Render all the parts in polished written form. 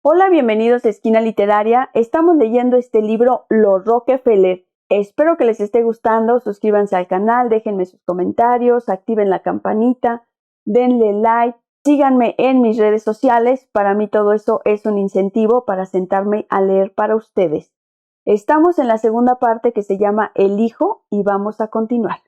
Hola, bienvenidos a Esquina Literaria. Estamos leyendo este libro, Los Rockefeller. Espero que les esté gustando. Suscríbanse al canal, déjenme sus comentarios, activen la campanita, denle like, síganme en mis redes sociales. Para mí todo eso es un incentivo para sentarme a leer para ustedes. Estamos en la segunda parte que se llama El Hijo y vamos a continuar.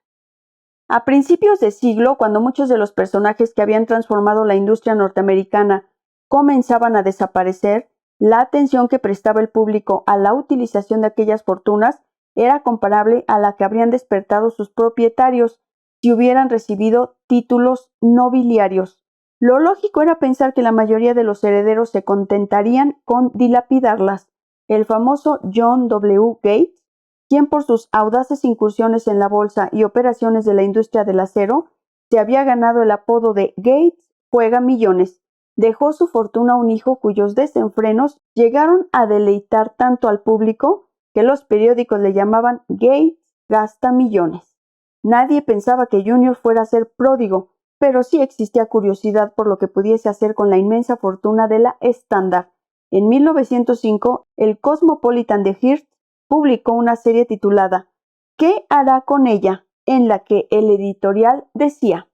A principios de siglo, cuando muchos de los personajes que habían transformado la industria norteamericana comenzaban a desaparecer, la atención que prestaba el público a la utilización de aquellas fortunas era comparable a la que habrían despertado sus propietarios si hubieran recibido títulos nobiliarios. Lo lógico era pensar que la mayoría de los herederos se contentarían con dilapidarlas. El famoso John W. Gates, quien por sus audaces incursiones en la bolsa y operaciones de la industria del acero, se había ganado el apodo de Gates Juega Millones, dejó su fortuna a un hijo cuyos desenfrenos llegaron a deleitar tanto al público que los periódicos le llamaban Gates Gasta Millones. Nadie pensaba que Junior fuera a ser pródigo, pero sí existía curiosidad por lo que pudiese hacer con la inmensa fortuna de la Standard. En 1905, el Cosmopolitan de Hearst publicó una serie titulada ¿Qué hará con ella?, en la que el editorial decía: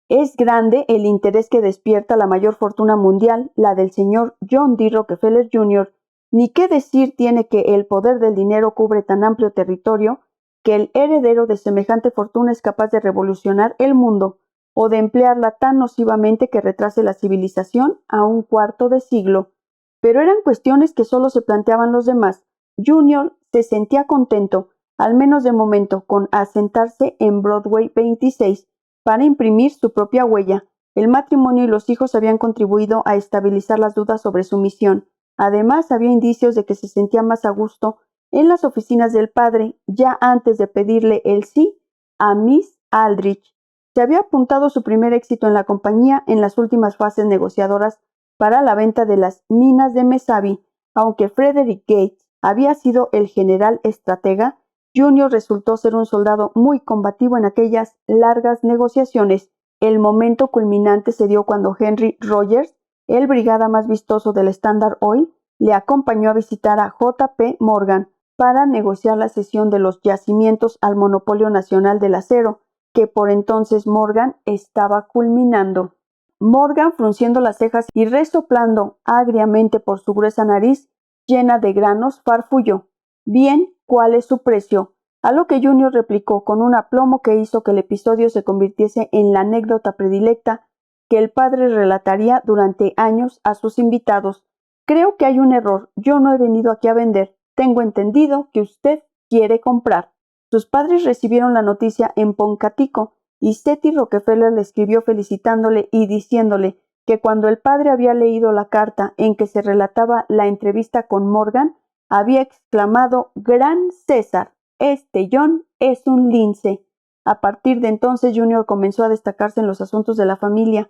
es grande el interés que despierta la mayor fortuna mundial, la del señor John D. Rockefeller Jr., ni qué decir tiene que el poder del dinero cubre tan amplio territorio que el heredero de semejante fortuna es capaz de revolucionar el mundo o de emplearla tan nocivamente que retrase la civilización a un cuarto de siglo. Pero eran cuestiones que solo se planteaban los demás. Junior se sentía contento, al menos de momento, con asentarse en Broadway 26 para imprimir su propia huella. El matrimonio y los hijos habían contribuido a estabilizar las dudas sobre su misión. Además, había indicios de que se sentía más a gusto en las oficinas del padre, ya antes de pedirle el sí a Miss Aldrich. Se había apuntado su primer éxito en la compañía en las últimas fases negociadoras para la venta de las minas de Mesabi. Aunque Frederick Gates había sido el general estratega, Junior resultó ser un soldado muy combativo en aquellas largas negociaciones. El momento culminante se dio cuando Henry Rogers, el brigada más vistoso del Standard Oil, le acompañó a visitar a J. P. Morgan para negociar la cesión de los yacimientos al monopolio nacional del acero, que por entonces Morgan estaba culminando. Morgan, frunciendo las cejas y resoplando agriamente por su gruesa nariz llena de granos, farfulló: «Bien, ¿cuál es su precio?», a lo que Junior replicó con un aplomo que hizo que el episodio se convirtiese en la anécdota predilecta que el padre relataría durante años a sus invitados. «Creo que hay un error. Yo no he venido aquí a vender. Tengo entendido que usted quiere comprar». Sus padres recibieron la noticia en Poncatico y Seti Rockefeller le escribió felicitándole y diciéndole que cuando el padre había leído la carta en que se relataba la entrevista con Morgan, había exclamado: «Gran César, este John es un lince». A partir de entonces Junior comenzó a destacarse en los asuntos de la familia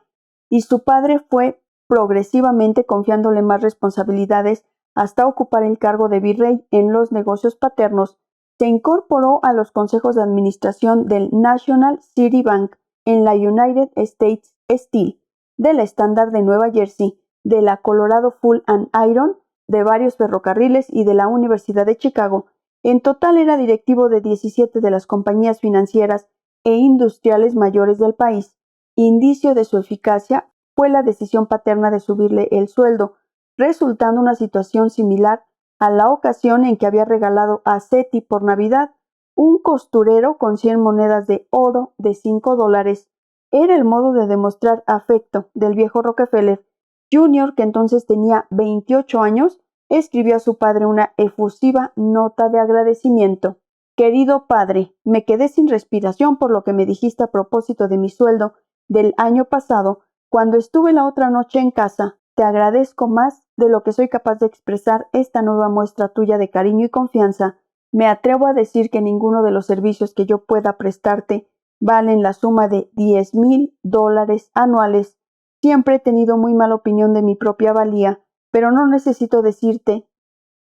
y su padre fue progresivamente confiándole más responsabilidades hasta ocupar el cargo de virrey en los negocios paternos. Se incorporó a los consejos de administración del National City Bank, en la United States Steel, de la Standard de Nueva Jersey, de la Colorado Fuel and Iron, de varios ferrocarriles y de la Universidad de Chicago. En total era directivo de 17 de las compañías financieras e industriales mayores del país. Indicio de su eficacia fue la decisión paterna de subirle el sueldo, resultando una situación similar a la ocasión en que había regalado a Seti por Navidad un costurero con 100 monedas de oro de $5. Era el modo de demostrar afecto del viejo Rockefeller. Junior, que entonces tenía 28 años, escribió a su padre una efusiva nota de agradecimiento. «Querido padre, me quedé sin respiración por lo que me dijiste a propósito de mi sueldo del año pasado cuando estuve la otra noche en casa. Te agradezco más de lo que soy capaz de expresar esta nueva muestra tuya de cariño y confianza. Me atrevo a decir que ninguno de los servicios que yo pueda prestarte valen la suma de $10,000 anuales. Siempre he tenido muy mala opinión de mi propia valía, pero no necesito decirte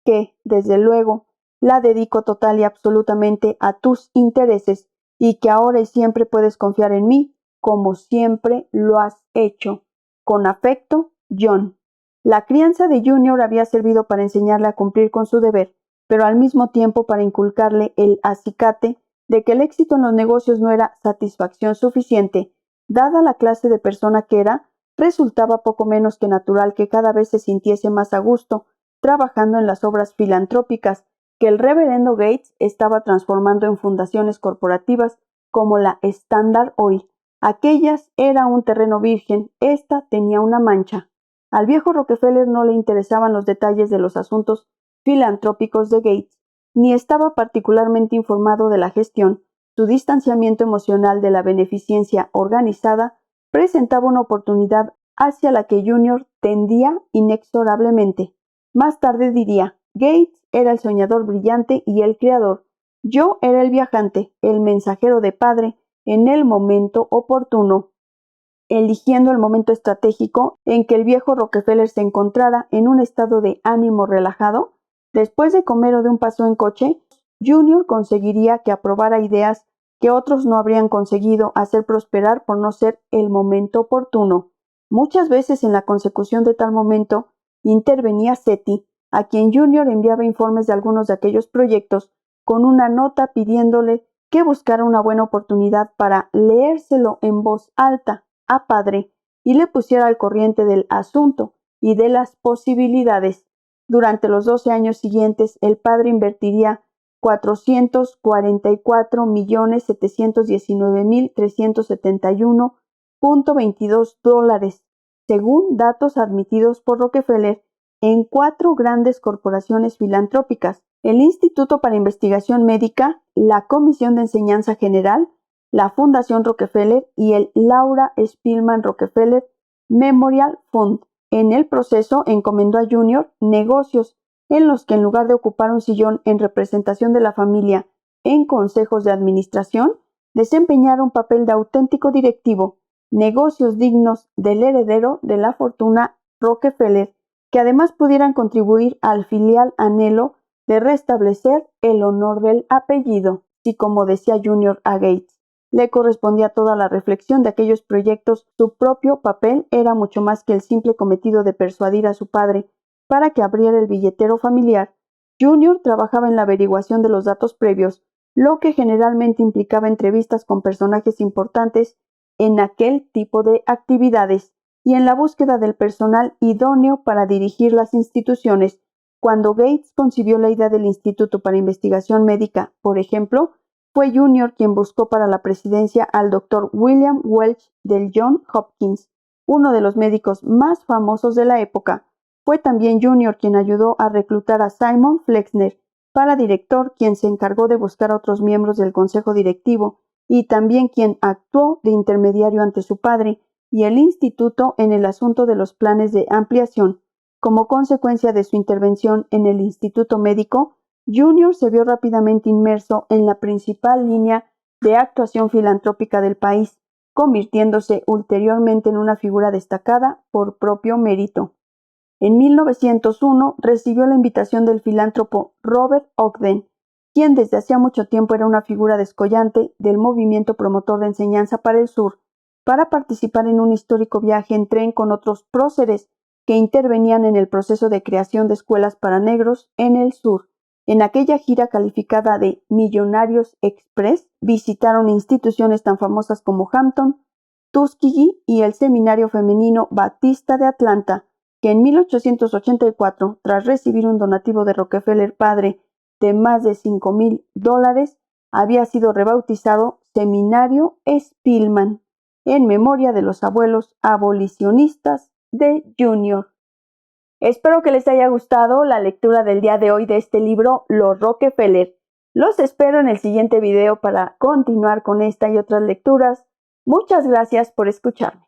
que, desde luego, la dedico total y absolutamente a tus intereses y que ahora y siempre puedes confiar en mí, como siempre lo has hecho. Con afecto, John». La crianza de Junior había servido para enseñarle a cumplir con su deber, pero al mismo tiempo para inculcarle el acicate de que el éxito en los negocios no era satisfacción suficiente. Dada la clase de persona que era, resultaba poco menos que natural que cada vez se sintiese más a gusto trabajando en las obras filantrópicas que el reverendo Gates estaba transformando en fundaciones corporativas como la Standard Oil. Aquellas era un terreno virgen, esta tenía una mancha. Al viejo Rockefeller no le interesaban los detalles de los asuntos filantrópicos de Gates, ni estaba particularmente informado de la gestión. Su distanciamiento emocional de la beneficencia organizada presentaba una oportunidad hacia la que Junior tendía inexorablemente. Más tarde diría, Gates era el soñador brillante y el creador. Yo era el viajante, el mensajero de padre, en el momento oportuno, eligiendo el momento estratégico en que el viejo Rockefeller se encontrara en un estado de ánimo relajado. Después de comer o de un paseo en coche, Junior conseguiría que aprobara ideas que otros no habrían conseguido hacer prosperar por no ser el momento oportuno. Muchas veces en la consecución de tal momento intervenía SETI, a quien Junior enviaba informes de algunos de aquellos proyectos con una nota pidiéndole que buscara una buena oportunidad para leérselo en voz alta a padre y le pusiera al corriente del asunto y de las posibilidades. Durante los 12 años siguientes, el padre invertiría $444.719.371.22, según datos admitidos por Rockefeller, en 4 grandes corporaciones filantrópicas: el Instituto para Investigación Médica, la Comisión de Enseñanza General, la Fundación Rockefeller y el Laura Spillman Rockefeller Memorial Fund. En el proceso encomendó a Junior negocios en los que, en lugar de ocupar un sillón en representación de la familia en consejos de administración, desempeñara un papel de auténtico directivo, negocios dignos del heredero de la fortuna Rockefeller, que además pudieran contribuir al filial anhelo de restablecer el honor del apellido. Y como decía Junior a Gates, le correspondía toda la reflexión de aquellos proyectos, su propio papel era mucho más que el simple cometido de persuadir a su padre para que abriera el billetero familiar. Junior trabajaba en la averiguación de los datos previos, lo que generalmente implicaba entrevistas con personajes importantes en aquel tipo de actividades, y en la búsqueda del personal idóneo para dirigir las instituciones. Cuando Gates concibió la idea del Instituto para Investigación Médica, por ejemplo, fue Junior quien buscó para la presidencia al Dr. William Welch del Johns Hopkins, uno de los médicos más famosos de la época. Fue también Junior quien ayudó a reclutar a Simon Flexner para director, quien se encargó de buscar a otros miembros del consejo directivo, y también quien actuó de intermediario ante su padre y el instituto en el asunto de los planes de ampliación. Como consecuencia de su intervención en el Instituto Médico, Junior se vio rápidamente inmerso en la principal línea de actuación filantrópica del país, convirtiéndose ulteriormente en una figura destacada por propio mérito. En 1901 recibió la invitación del filántropo Robert Ogden, quien desde hacía mucho tiempo era una figura descollante del movimiento promotor de enseñanza para el sur, para participar en un histórico viaje en tren con otros próceres que intervenían en el proceso de creación de escuelas para negros en el sur. En aquella gira calificada de Millonarios Express, visitaron instituciones tan famosas como Hampton, Tuskegee y el Seminario Femenino Batista de Atlanta, que en 1884, tras recibir un donativo de Rockefeller padre de más de $5,000, había sido rebautizado Seminario Spillman, en memoria de los abuelos abolicionistas de Junior. Espero que les haya gustado la lectura del día de hoy de este libro, Los Rockefeller. Los espero en el siguiente video para continuar con esta y otras lecturas. Muchas gracias por escucharme.